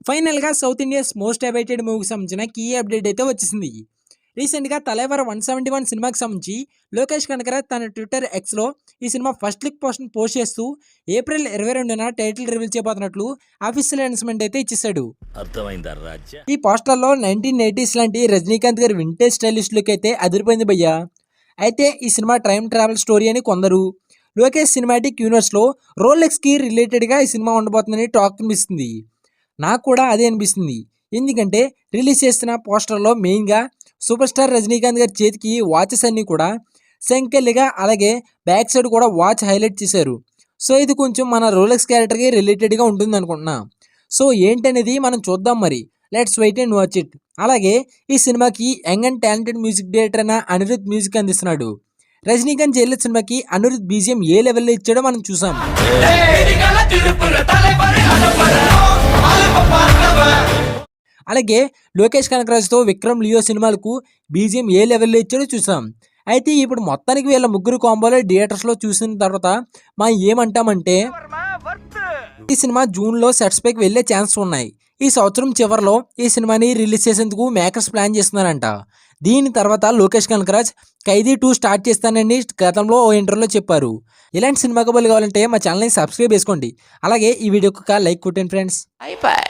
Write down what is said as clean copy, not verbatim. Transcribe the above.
ఫైనల్‌గా south India's most awaited మూవీకి సంబంధించిన కీ అప్డేట్ అయితే వచ్చేసింది. రీసెంట్‌గా 'తలైవర్ 171' సినిమాకి సంబంధించి లోకేష్ కనగరాజ్ తన ట్విట్టర్ ఎక్స్‌లో ఈ సినిమా ఫస్ట్ లుక్ పోస్ట్‌ని పోస్ట్ చేస్తూ ఏప్రిల్ 22న టైటిల్ రివీల్ చేయబోతున్నట్లు అఫీషియల్ అనౌన్స్‌మెంట్ అయితే ఇచ్చేసాడు. అర్థమైందా రాజ్య? ఈ పోస్టర్‌లో 1980s లాంటి రజనీకాంత్ గారి వింటేజ్ స్టైలిష్ లుక్ అయితే అదిరిపోయింది భయ్యా. అయితే ఈ సినిమా టైమ్ ట్రావెల్ స్టోరీ అని కొందరు, లోకేష్ సినిమాటిక్ యూనివర్స్‌లో రోలెక్స్‌కి రిలేటెడ్‌గా ఈ సినిమా ఉండబోతుందని టాక్ అనిపిస్తుంది. నాకు కూడా అదే అనిపిస్తుంది. ఎందుకంటే రిలీజ్ చేసిన పోస్టర్‌లో మెయిన్‌గా సూపర్ స్టార్ రజనీకాంత్ గారి చేతికి వాచెస్ అన్నీ కూడా సంకెళ్ళిగా, అలాగే బ్యాక్ సైడ్ కూడా వాచ్ హైలైట్ చేశారు. సో ఇది కొంచెం మన రోలెక్స్ క్యారెక్టర్‌కి రిలేటెడ్‌గా ఉంటుంది అనుకుంటున్నా. సో ఏంటనేది మనం చూద్దాం మరి. Let's wait and watch it. అలాగే ఈ సినిమాకి young and talented music director అయిన అనిరుద్ మ్యూజిక్ అందిస్తున్నాడు. రజనీకాంత్ జైలర్ సినిమాకి అనిరుద్ బీజిఎం ఏ లెవెల్లో ఇచ్చాడో మనం చూసాం. అలాగే లోకేష్ కనగరాజ్తో విక్రమ్ లియో సినిమాలకు బీజిఎం ఏ లెవెల్లో ఇచ్చాడో చూసాం. అయితే ఇప్పుడు మొత్తానికి వీళ్ళ ముగ్గురు కాంబోలో థియేటర్స్లో చూసిన తర్వాత మనం ఏమంటామంటే ఈ సినిమా జూన్లో సెట్స్ పైకి వెళ్ళే ఛాన్స్ ఉన్నాయి. ఈ సంవత్సరం చివరిలో ఈ సినిమాని రిలీజ్ చేసేందుకు మేకర్స్ ప్లాన్ చేస్తున్నారంట. దీని తర్వాత లోకేష్ కనగరాజ్ ఖైదీ 2 స్టార్ట్ చేస్తానని గతంలో ఓ ఇంటర్వ్యూలో చెప్పారు. ఇలాంటి సినిమా కబుర్లు కావాలంటే మా ఛానల్ని సబ్స్క్రైబ్ చేసుకోండి. అలాగే ఈ వీడియోకి ఒక లైక్ కొట్టండి ఫ్రెండ్స్. అయిపోయి